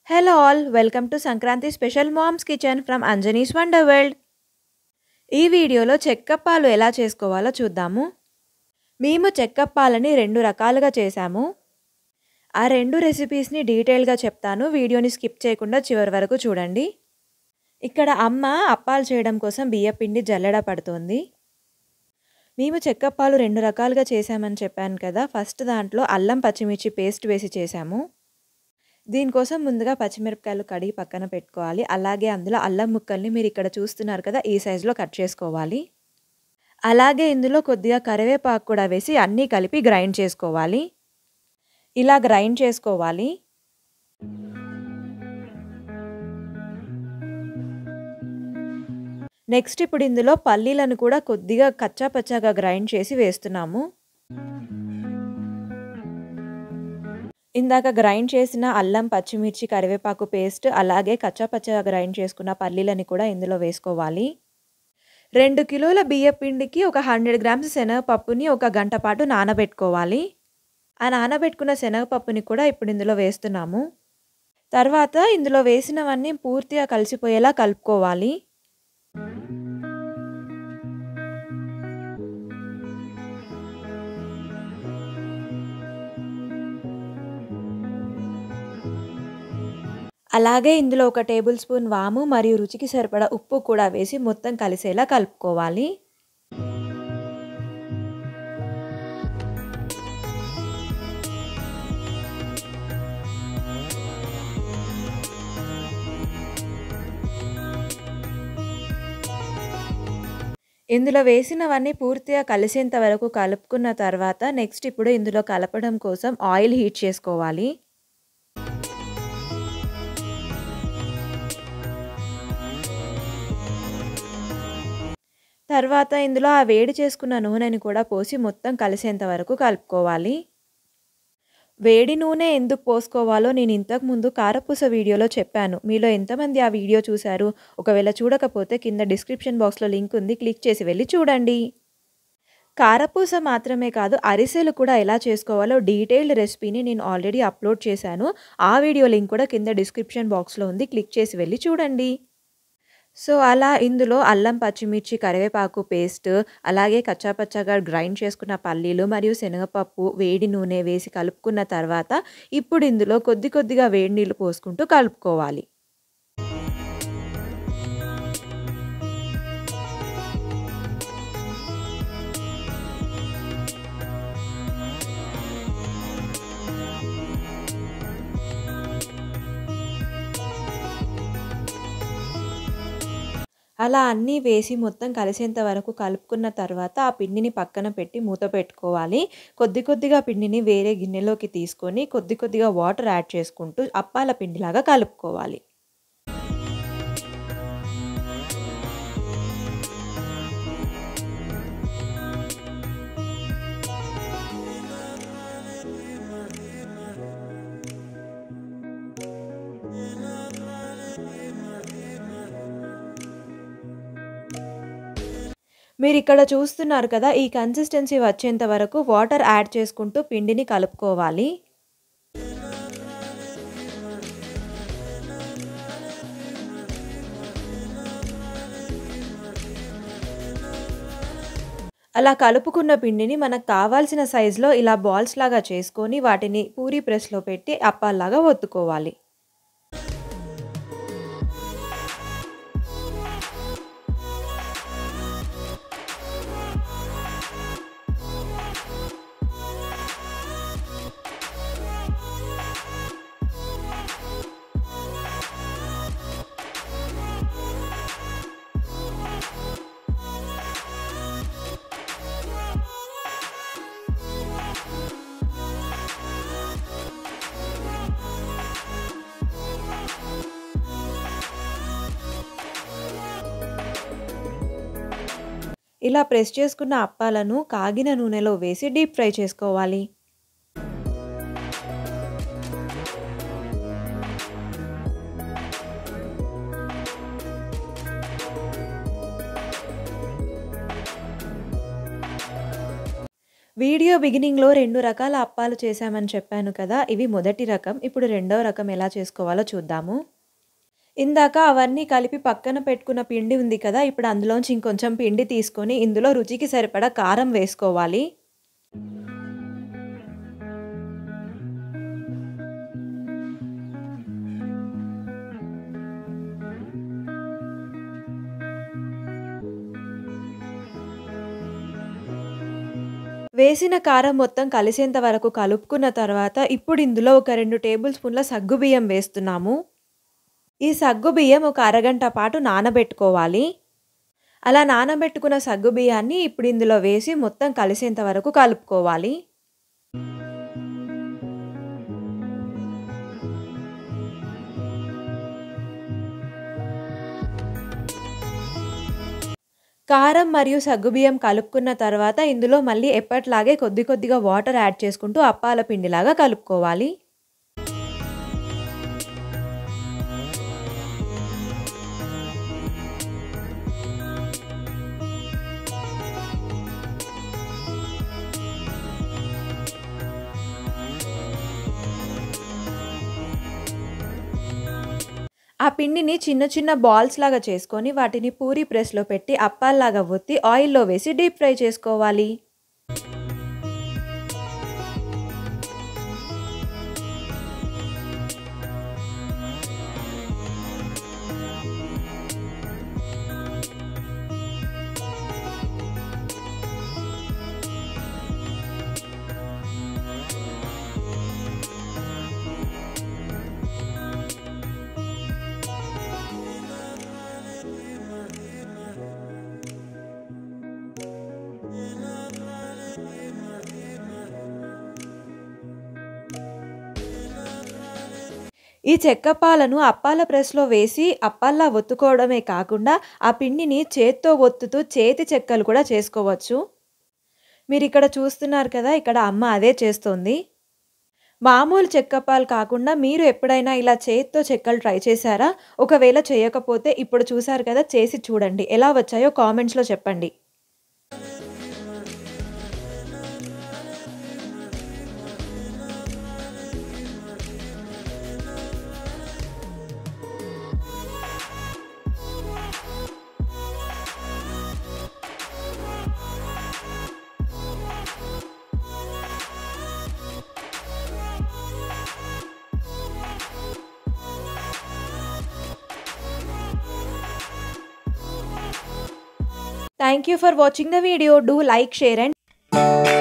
Hello all, welcome to Sankranti Special Mom's Kitchen from Anjani's Wonder World. ఈ వీడియోలో చెక్కప్పాలు ఎలా చేసుకోవాలో చూద్దాము. మేము చెక్కప్పాలని 2 రకాలుగా చేశాము. ఆ 2 రెసిపీస్‌ని డీటెయిల్‌గా చెప్తాను. వీడియోని స్కిప్ చేయకుండా చివరి వరకు చూడండి. ఇక్కడ అమ్మ అప్పాలు చేయడం కోసం బియ్యపిండి జల్లెడ పడుతోంది. మేము చెక్కప్పాలు 2 రకాలుగా చేశామని చెప్పాను కదా. ఫస్ట్ దాంట్లో అల్లం పచ్చిమిర్చి పేస్ట్ వేసి చేశాము. దీనికోసం ముందుగా పచ్చిమిరపకాయలు కడిగి పక్కన పెట్టుకోవాలి. అలాగే అందులో అల్లం ముక్కల్ని మీరు ఇక్కడ చూస్తున్నారు కదా, ఈ సైజులో కట్ చేసుకోవాలి. అలాగే ఇందులో కొద్దిగా కరివేపాకు కూడా వేసి అన్నీ కలిపి గ్రైండ్ చేసుకోవాలి. ఇలా గ్రైండ్ చేసుకోవాలి. నెక్స్ట్ ఇప్పుడు ఇందులో పల్లీలను కూడా కొద్దిగా కచ్చా పచ్చాగా గ్రైండ్ చేసి వేస్తున్నాము. ఇందాక గ్రైండ్ చేసిన అల్లం పచ్చిమిర్చి కరివేపాకు పేస్ట్ అలాగే కచ్చాపచ్చగా గ్రైండ్ చేసుకున్న పల్లీలని కూడా ఇందులో వేసుకోవాలి. 2 కిలోల బియ్యపిండికి ఒక 100 గ్రామ్స్ శనగపప్పుని ఒక గంట పాటు నానబెట్టుకోవాలి. ఆ నానబెట్టుకున్న శనగపప్పుని కూడా ఇప్పుడు ఇందులో వేస్తున్నాము. తర్వాత ఇందులో వేసినవన్నీ పూర్తిగా కలిసిపోయేలా కలుపుకోవాలి. అలాగే ఇందులో ఒక టేబుల్ స్పూన్ వాము మరియు రుచికి సరిపడా ఉప్పు కూడా వేసి మొత్తం కలిసేలా కలుపుకోవాలి. ఇందులో వేసినవన్నీ పూర్తిగా కలిసేంత వరకు కలుపుకున్న తర్వాత నెక్స్ట్ ఇప్పుడు ఇందులో కలపడం కోసం ఆయిల్ హీట్ చేసుకోవాలి. తర్వాత ఇందులో ఆ వేడి చేసుకున్న నూనెని కూడా పోసి మొత్తం కలిసేంత వరకు కలుపుకోవాలి. వేడి నూనె ఎందుకు పోసుకోవాలో నేను ఇంతకుముందు కారపూస వీడియోలో చెప్పాను. మీలో ఎంతమంది ఆ వీడియో చూశారు? ఒకవేళ చూడకపోతే కింద డిస్క్రిప్షన్ బాక్స్లో లింక్ ఉంది, క్లిక్ చేసి వెళ్ళి చూడండి. కారపూస మాత్రమే కాదు, అరిసెలు కూడా ఎలా చేసుకోవాలో డీటెయిల్డ్ రెసిపీని నేను ఆల్రెడీ అప్లోడ్ చేశాను. ఆ వీడియో లింక్ కూడా కింద డిస్క్రిప్షన్ బాక్స్లో ఉంది, క్లిక్ చేసి వెళ్ళి చూడండి. సో అలా ఇందులో అల్లం పచ్చిమిర్చి కరివేపాకు పేస్ట్ అలాగే కచ్చాపచ్చాగా గ్రైండ్ చేసుకున్న పల్లీలు మరియు శనగపప్పు వేడి నూనె వేసి కలుపుకున్న తర్వాత ఇప్పుడు ఇందులో కొద్దిగా వేడి నీళ్ళు పోసుకుంటూ కలుపుకోవాలి. అలా అన్నీ వేసి మొత్తం కలిసేంత వరకు కలుపుకున్న తర్వాత ఆ పిండిని పక్కన పెట్టి మూత పెట్టుకోవాలి. కొద్దిగా పిండిని వేరే గిన్నెలోకి తీసుకొని కొద్దిగా వాటర్ యాడ్ చేసుకుంటూ అప్పాల పిండిలాగా కలుపుకోవాలి. మీరు ఇక్కడ చూస్తున్నారు కదా, ఈ కన్సిస్టెన్సీ వచ్చేంత వరకు వాటర్ యాడ్ చేసుకుంటూ పిండిని కలుపుకోవాలి. అలా కలుపుకున్న పిండిని మనకు కావాల్సిన సైజులో ఇలా బాల్స్ లాగా చేసుకొని వాటిని పూరీ ప్రెస్లో పెట్టి అప్పాల్లాగా ఒత్తుకోవాలి. ఇలా ప్రెస్ చేసుకున్న అప్పాలను కాగిన నూనెలో వేసి డీప్ ఫ్రై చేసుకోవాలి. వీడియో బిగినింగ్‌లో 2 రకాల అప్పాలు చేశామని చెప్పాను కదా! ఇవి మొదటి రకం. ఇప్పుడు రెండో రకం ఎలా చేసుకోవాలో చూద్దాము. ఇందాక అవన్నీ కలిపి పక్కన పెట్టుకున్న పిండి ఉంది కదా! ఇప్పుడు అందులోంచి ఇంకొంచెం పిండి తీసుకొని ఇందులో రుచికి సరిపడా కారం వేసుకోవాలి. వేసిన కారం మొత్తం కలిసేంత వరకు కలుపుకున్న తర్వాత ఇప్పుడు ఇందులో ఒక 2 టేబుల్ స్పూన్ల సగ్గుబియ్యం వేస్తున్నాము. ఈ సగ్గుబియ్యం ఒక అరగంట పాటు నానబెట్టుకోవాలి. అలా నానబెట్టుకున్న సగ్గుబియ్యాన్ని ఇప్పుడు ఇందులో వేసి మొత్తం కలిసేంత వరకు కలుపుకోవాలి. కారం మరియు సగ్గుబియ్యం కలుపుకున్న తర్వాత ఇందులో మళ్ళీ ఎప్పటిలాగే కొద్ది కొద్దిగా వాటర్ యాడ్ చేసుకుంటూ అప్పాల పిండిలాగా కలుపుకోవాలి. ఆ పిండిని చిన్న చిన్న బాల్స్ లాగా చేసుకొని వాటిని పూరీ ప్రెస్‌లో పెట్టి అప్పాల్లాగా ఒత్తి ఆయిల్‌లో వేసి డీప్ ఫ్రై చేసుకోవాలి. ఈ చెక్కప్పాలను అప్పాల ప్రెస్‌లో వేసి అప్పాల్లా ఒత్తుకోవడమే కాకుండా ఆ పిండిని చేత్తో ఒత్తుతూ చేతి చెక్కలు కూడా చేసుకోవచ్చు. మీరిక్కడ చూస్తున్నారు కదా! ఇక్కడ అమ్మ అదే చేస్తోంది. మామూలు చెక్కప్పాలు కాకుండా మీరు ఎప్పుడైనా ఇలా చేత్తో చెక్కలు ట్రై చేశారా? ఒకవేళ చేయకపోతే ఇప్పుడు చూసారు కదా! చేసి చూడండి. ఎలా వచ్చాయో కామెంట్స్‌లో చెప్పండి. Thank you for watching the video. Do like, share and